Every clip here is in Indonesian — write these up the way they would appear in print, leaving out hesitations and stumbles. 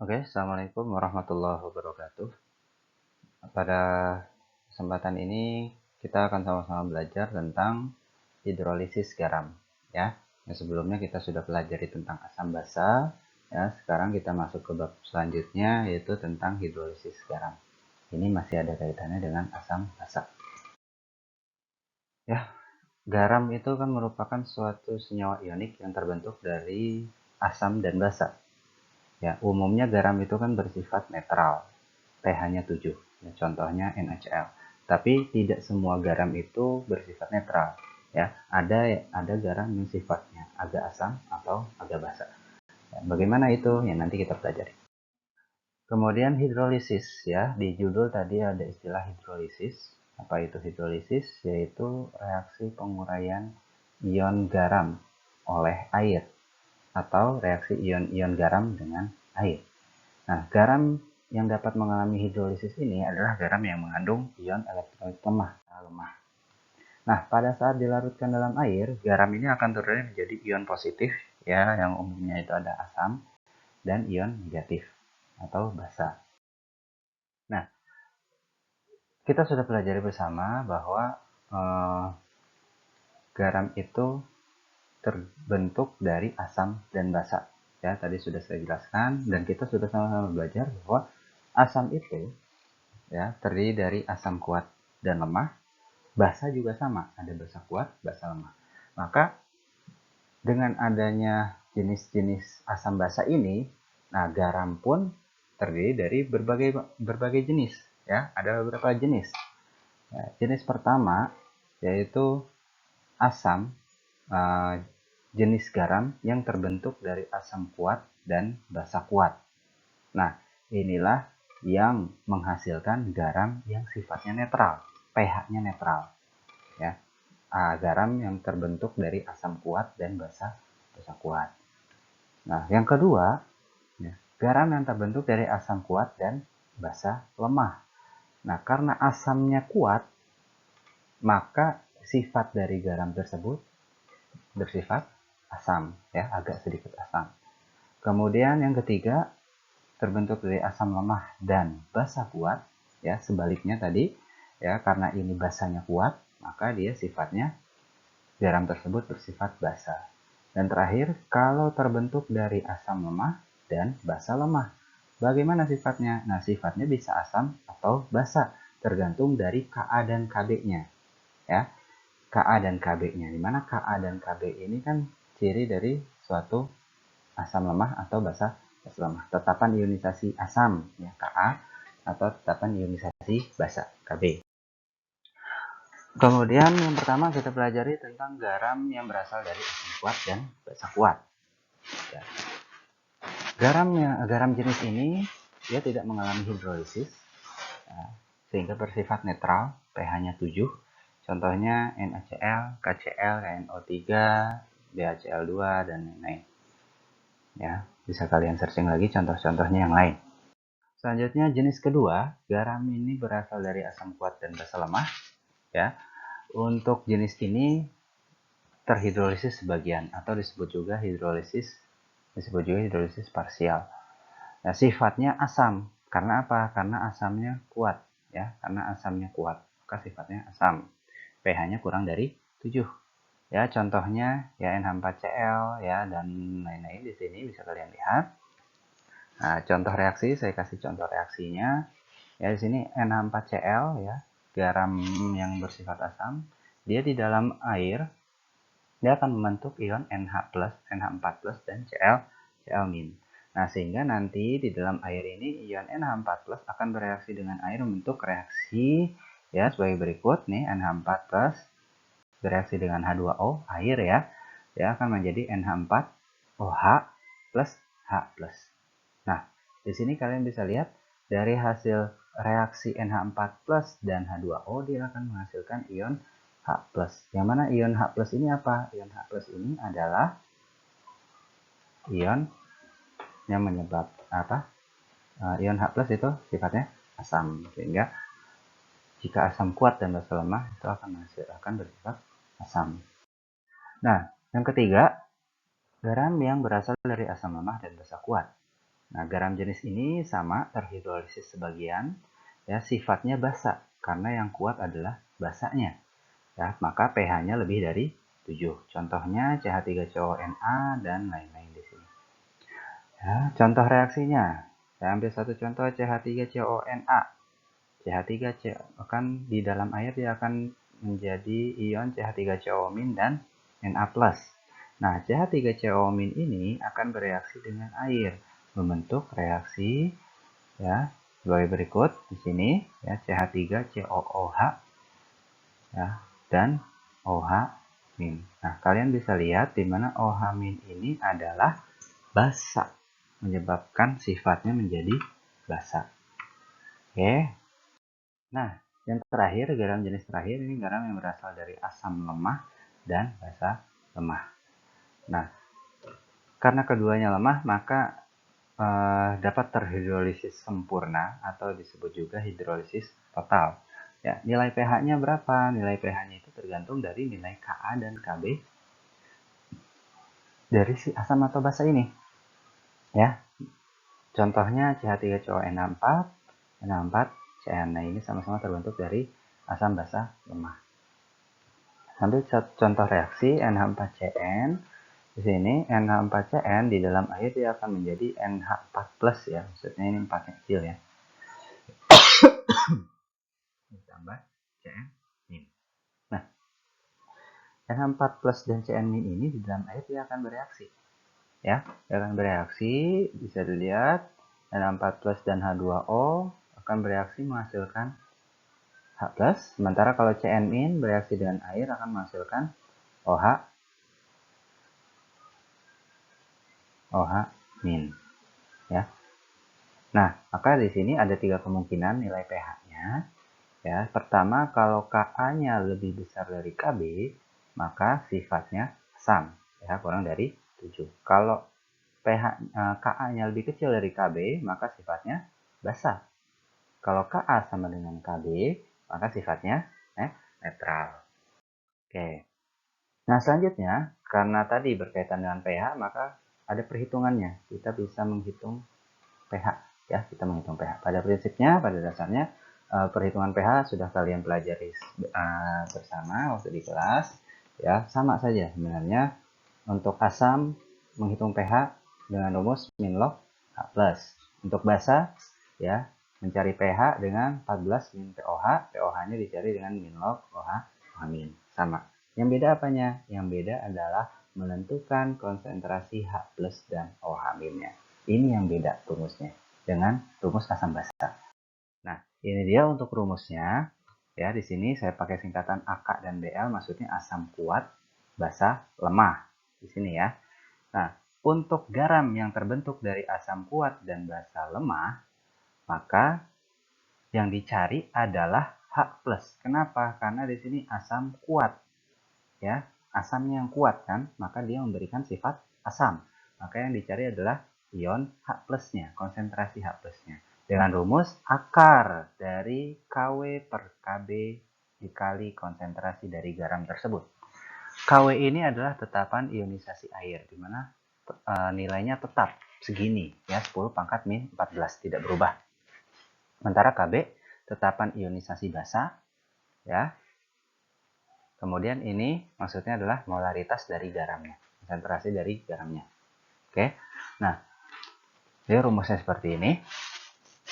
Oke, Assalamualaikum warahmatullahi wabarakatuh. Pada kesempatan ini kita akan sama-sama belajar tentang hidrolisis garam. Ya, sebelumnya kita sudah pelajari tentang asam basa. Ya, sekarang kita masuk ke bab selanjutnya yaitu tentang hidrolisis garam. Ini masih ada kaitannya dengan asam basa. Ya, garam itu kan merupakan suatu senyawa ionik yang terbentuk dari asam dan basa. Ya, umumnya garam itu kan bersifat netral, pH-nya 7. Ya, contohnya NaCl. Tapi tidak semua garam itu bersifat netral. Ya, ada garam yang sifatnya agak asam atau agak basa. Ya, bagaimana itu? Ya, nanti kita pelajari. Kemudian hidrolisis, ya. Di judul tadi ada istilah hidrolisis. Apa itu hidrolisis? Yaitu reaksi penguraian ion garam oleh air atau reaksi ion-ion garam dengan air. Nah, garam yang dapat mengalami hidrolisis ini adalah garam yang mengandung ion elektrolit lemah. Nah, pada saat dilarutkan dalam air, garam ini akan turun menjadi ion positif, ya, yang umumnya itu ada asam, dan ion negatif atau basa. Nah, kita sudah pelajari bersama bahwa garam itu terbentuk dari asam dan basa. Ya, tadi sudah saya jelaskan dan kita sudah sama-sama belajar bahwa asam itu ya terdiri dari asam kuat dan lemah. Basa juga sama, ada basa kuat, basa lemah. Maka dengan adanya jenis-jenis asam basa ini, nah garam pun terdiri dari berbagai jenis, ya. Ada beberapa jenis. Ya, jenis pertama yaitu asam jenis garam yang terbentuk dari asam kuat dan basa kuat. Nah, inilah yang menghasilkan garam yang sifatnya netral, pH-nya netral. Ya, garam yang terbentuk dari asam kuat dan basa kuat. Nah, yang kedua, ya, garam yang terbentuk dari asam kuat dan basa lemah. Nah, karena asamnya kuat, maka sifat dari garam tersebut bersifat asam, ya, agak sedikit asam. Kemudian yang ketiga, terbentuk dari asam lemah dan basa kuat, ya, sebaliknya tadi, ya, karena ini basanya kuat, maka dia sifatnya garam tersebut bersifat basa. Dan terakhir, kalau terbentuk dari asam lemah dan basa lemah, bagaimana sifatnya? Nah, sifatnya bisa asam atau basa, tergantung dari Ka dan Kb-nya. Ya, Ka dan Kb-nya. Dimana Ka dan Kb ini kan ciri dari suatu asam lemah atau basa lemah. Tetapan ionisasi asam, ya, Ka, atau tetapan ionisasi basa, Kb. Kemudian yang pertama kita pelajari tentang garam yang berasal dari asam kuat dan basa kuat. Ya. Garam jenis ini dia tidak mengalami hidrolisis, ya, sehingga bersifat netral, pH-nya 7. Contohnya NaCl, KCl, KNO3, BaCl2 dan lain-lain. Ya, bisa kalian searching lagi contoh-contohnya yang lain. Selanjutnya jenis kedua, garam ini berasal dari asam kuat dan basa lemah. Ya, untuk jenis ini terhidrolisis sebagian atau disebut juga hidrolisis parsial. Nah, sifatnya asam. Karena apa? Karena asamnya kuat, ya. Karena asamnya kuat, maka sifatnya asam. pH-nya kurang dari 7. Ya, contohnya ya NH4Cl, ya, dan lain-lain di sini bisa kalian lihat. Nah, contoh reaksi, saya kasih contoh reaksinya. Ya, di sini NH4Cl, ya, garam yang bersifat asam, dia di dalam air dia akan membentuk ion NH+, NH4+, dan Cl-. Nah, sehingga nanti di dalam air ini ion NH4+ akan bereaksi dengan air membentuk reaksi ya sebagai berikut nih. NH4+ bereaksi dengan H2O, air, ya. Dia akan menjadi NH4OH plus H+. Nah, di sini kalian bisa lihat dari hasil reaksi NH4+ dan H2O dia akan menghasilkan ion H+. Yang mana ion H+ ini apa? Ion H+ ini adalah ion yang menyebab apa? Ion H+ itu sifatnya asam, sehingga jika asam kuat dan basa lemah itu akan bersifat asam. Nah, yang ketiga, garam yang berasal dari asam lemah dan basa kuat. Nah, garam jenis ini sama terhidrolisis sebagian, ya sifatnya basa karena yang kuat adalah basanya. Ya, maka pH-nya lebih dari 7. Contohnya CH3CONa dan lain-lain di sini. Ya, contoh reaksinya. Saya ambil satu contoh CH3CONa. CH3CO kan di dalam air dia akan menjadi ion CH3CO- dan Na+. Nah, CH3CO- ini akan bereaksi dengan air, membentuk reaksi ya sebagai berikut di sini ya CH3COOH ya dan OH-. Nah, kalian bisa lihat di mana OH- ini adalah basa, menyebabkan sifatnya menjadi basa. Oke. Nah, yang terakhir, garam jenis terakhir ini garam yang berasal dari asam lemah dan basa lemah. Nah, karena keduanya lemah, maka dapat terhidrolisis sempurna atau disebut juga hidrolisis total. Ya, nilai pH-nya berapa? Nilai pH-nya itu tergantung dari nilai Ka dan Kb dari si asam atau basa ini. Ya, contohnya CH3CONa4, Na4, Cn. Nah, ini sama-sama terbentuk dari asam basa lemah. Ambil contoh reaksi NH4Cn. Di sini NH4Cn di dalam air dia akan menjadi NH4+ ya. Maksudnya ini 4 kecil ya. Ditambah Cn-. Nah, NH4+ dan Cn- ini di dalam air dia akan bereaksi. Ya, dia akan bereaksi, bisa dilihat NH4+ dan H2O akan bereaksi menghasilkan H+, sementara kalau Cn- bereaksi dengan air akan menghasilkan OH, OH-. Ya. Nah, maka di sini ada 3 kemungkinan nilai pH-nya. Ya, pertama, kalau Ka-nya lebih besar dari Kb, maka sifatnya asam, ya, kurang dari 7. Kalau Ka-nya lebih kecil dari Kb, maka sifatnya basa. Kalau Ka sama dengan Kb, maka sifatnya netral. Oke. Nah, selanjutnya, karena tadi berkaitan dengan pH, maka ada perhitungannya. Kita bisa menghitung pH, ya, kita menghitung pH. Pada prinsipnya, pada dasarnya, perhitungan pH sudah kalian pelajari bersama waktu di kelas, ya, sama saja sebenarnya. Untuk asam menghitung pH dengan rumus min log H+. Untuk basa, ya, mencari pH dengan 14 min pOH, pOH-nya dicari dengan min log OH, OH-. Sama. Yang beda apanya? Yang beda adalah menentukan konsentrasi H+ dan OH-nya. Ini yang beda rumusnya dengan rumus asam basa. Nah, ini dia untuk rumusnya. Ya, di sini saya pakai singkatan AK dan BL, maksudnya asam kuat, basa, lemah. Di sini ya. Nah, untuk garam yang terbentuk dari asam kuat dan basa lemah, maka yang dicari adalah H+. Kenapa? Karena di sini asam kuat. Ya, asamnya yang kuat kan, maka dia memberikan sifat asam. Maka yang dicari adalah ion H+-nya, konsentrasi H+-nya. Dengan rumus akar dari Kw per Kb dikali konsentrasi dari garam tersebut. Kw ini adalah tetapan ionisasi air, di mana nilainya tetap segini, ya, 10 pangkat min 14, tidak berubah. Sementara Kb tetapan ionisasi basa, ya. Kemudian ini maksudnya adalah molaritas dari garamnya, konsentrasi dari garamnya. Oke, nah, jadi rumusnya seperti ini.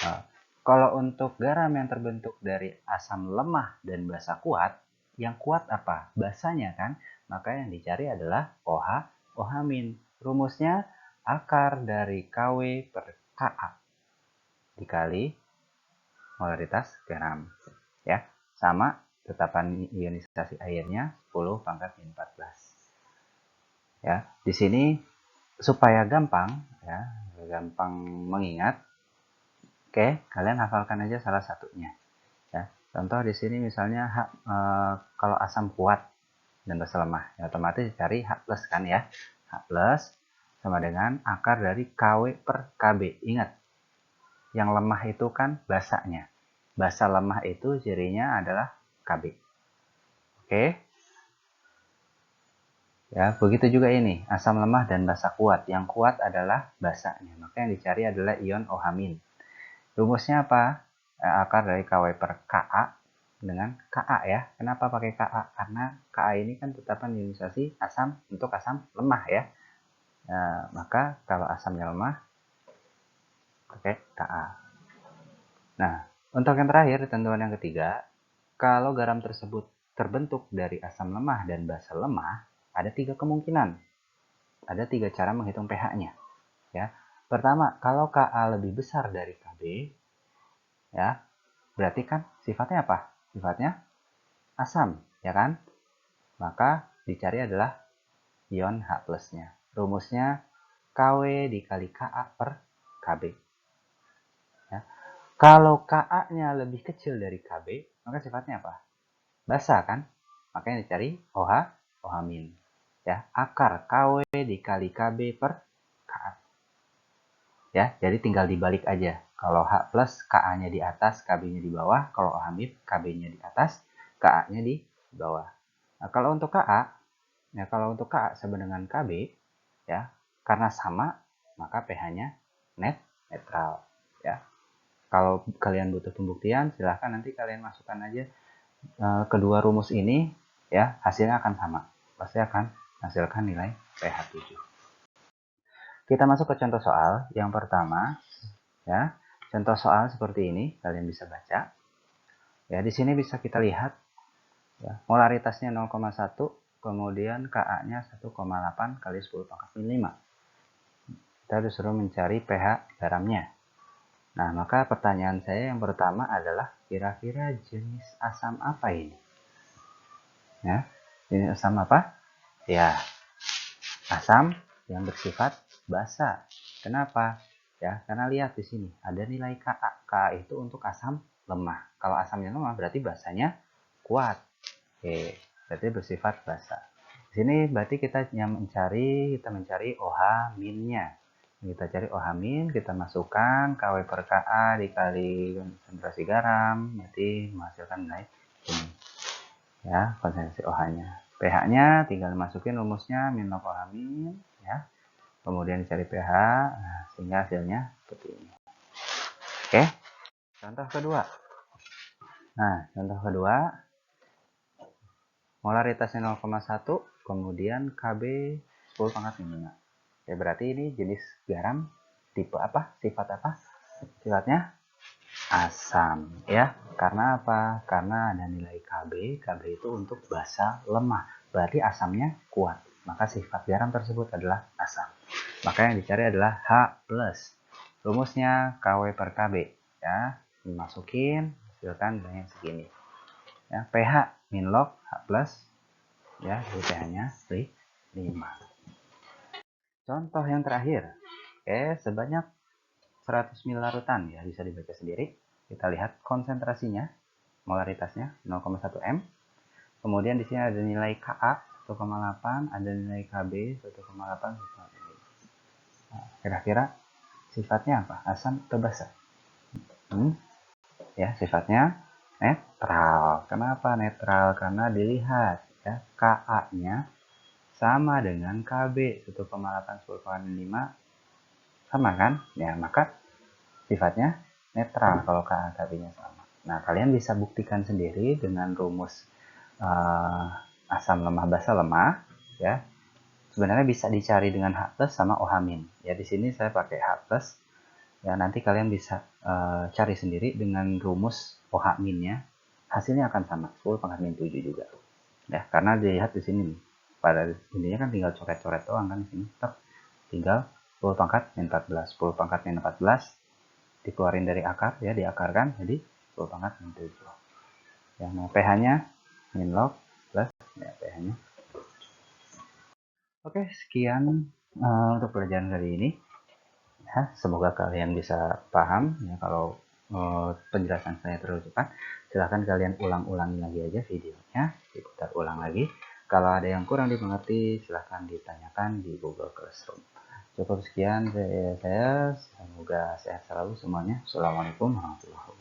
Nah, kalau untuk garam yang terbentuk dari asam lemah dan basa kuat, yang kuat apa? Basanya kan, maka yang dicari adalah OH, OH-. Rumusnya akar dari Kw per Ka dikali molaritas garam. Ya, sama tetapan ionisasi airnya 10 pangkat min 14. Ya, di sini supaya gampang ya, gampang mengingat. Oke, kalian hafalkan aja salah satunya. Ya, contoh di sini misalnya kalau asam kuat dan basa lemah, ya otomatis cari H+ kan ya. H+ sama dengan akar dari Kw per Kb. Ingat, yang lemah itu kan basanya. Basa lemah itu cirinya adalah Kb. Oke. Ya, begitu juga ini, asam lemah dan basa kuat. Yang kuat adalah basanya, maka yang dicari adalah ion OH-. Rumusnya apa? Akar dari KW per Ka dengan Ka ya. Kenapa pakai Ka? Karena Ka ini kan tetapan ionisasi asam untuk asam lemah ya. Nah, maka kalau asamnya lemah pakai Ka. Nah, untuk yang terakhir, tentuan yang ketiga, kalau garam tersebut terbentuk dari asam lemah dan basa lemah, ada 3 kemungkinan. Ada 3 cara menghitung pH-nya. Ya. Pertama, kalau Ka lebih besar dari Kb, ya, berarti kan sifatnya apa? Sifatnya asam, ya kan? Maka dicari adalah ion H plusnya. Rumusnya KW dikali Ka per Kb. Ya. Kalau Ka-nya lebih kecil dari Kb, maka sifatnya apa? Basa kan? Makanya dicari OH, OH-. Ya, akar KW dikali Kb per Ka. Ya, jadi tinggal dibalik aja. Kalau H plus, Ka-nya di atas, Kb-nya di bawah. Kalau OH-, Kb-nya di atas, Ka-nya di bawah. Nah, kalau untuk Ka, ya kalau untuk Ka sama dengan Kb, ya, karena sama, maka pH-nya netral, ya. Kalau kalian butuh pembuktian, silahkan nanti kalian masukkan aja kedua rumus ini, ya, hasilnya akan sama. Pasti akan hasilkan nilai pH 7. Kita masuk ke contoh soal. Yang pertama, ya, contoh soal seperti ini, kalian bisa baca. Ya, di sini bisa kita lihat, ya, molaritasnya 0,1, kemudian Ka-nya 1,8 kali 10 pangkat min 5. Kita disuruh mencari pH garamnya. Nah, maka pertanyaan saya yang pertama adalah kira-kira jenis asam apa ini? Ya, jenis asam apa? Ya, asam yang bersifat basa. Kenapa? Ya, karena lihat di sini ada nilai Ka. Ka itu untuk asam lemah. Kalau asamnya lemah berarti basanya kuat. Oke, berarti bersifat basa. Di sini berarti kita mencari OH minnya. Kita cari OH-, kita masukkan KW per Ka dikali konsentrasi garam, berarti menghasilkan nilai ini. Ya, konsentrasi OH-nya. pH-nya tinggal masukin rumusnya min log OH-, ya. Kemudian cari pH, nah, sehingga hasilnya seperti ini. Oke, contoh kedua. Nah, contoh kedua, molaritasnya 0,1, kemudian Kb 10 pangkat min 5. Ya, berarti ini jenis garam tipe apa? Sifat apa? Sifatnya asam, ya. Karena apa? Karena ada nilai Kb. Kb itu untuk basa lemah. Berarti asamnya kuat. Maka sifat garam tersebut adalah asam. Maka yang dicari adalah H+. Rumusnya KW per Kb, ya. Dimasukin, hasilkan nilainya segini. Ya, pH min log H+, ya, jadi pH-nya 5. Contoh yang terakhir, sebanyak 100 ml larutan, ya, bisa dibaca sendiri. Kita lihat konsentrasinya, molaritasnya 0,1 m. Kemudian di sini ada nilai Ka 1,8, ada nilai Kb 1,8. Nah, kira-kira sifatnya apa? Asam atau basa? Ya, sifatnya netral. Kenapa netral? Karena dilihat, ya, Ka-nya sama dengan Kb 1,8 10 5, sama kan? Ya, maka sifatnya netral kalau Ka Kb-nya sama. Nah, kalian bisa buktikan sendiri dengan rumus asam lemah basa lemah, ya. Sebenarnya bisa dicari dengan H+ sama OH-. Ya, di sini saya pakai H+. Ya, nanti kalian bisa cari sendiri dengan rumus OH-nya. Hasilnya akan sama, 10 pangkat min 7 juga. Ya, karena dilihat di sini nih. Pada intinya kan tinggal coret-coret doang kan di sini. Tinggal 10 pangkat min 14. 10 pangkat min 14 dikeluarin dari akar, ya, diakarkan jadi 10 pangkat min 7. Ya, nah, pH-nya min log plus, ya, pH-nya. Oke, sekian untuk pelajaran kali ini. Ya, semoga kalian bisa paham. Ya, kalau penjelasan saya terlalu cepat, silahkan kalian ulang-ulangi lagi aja videonya, diputar ulang lagi. Kalau ada yang kurang dimengerti, silahkan ditanyakan di Google Classroom. Cukup sekian dari saya, semoga sehat selalu semuanya. Assalamualaikum warahmatullahi wabarakatuh.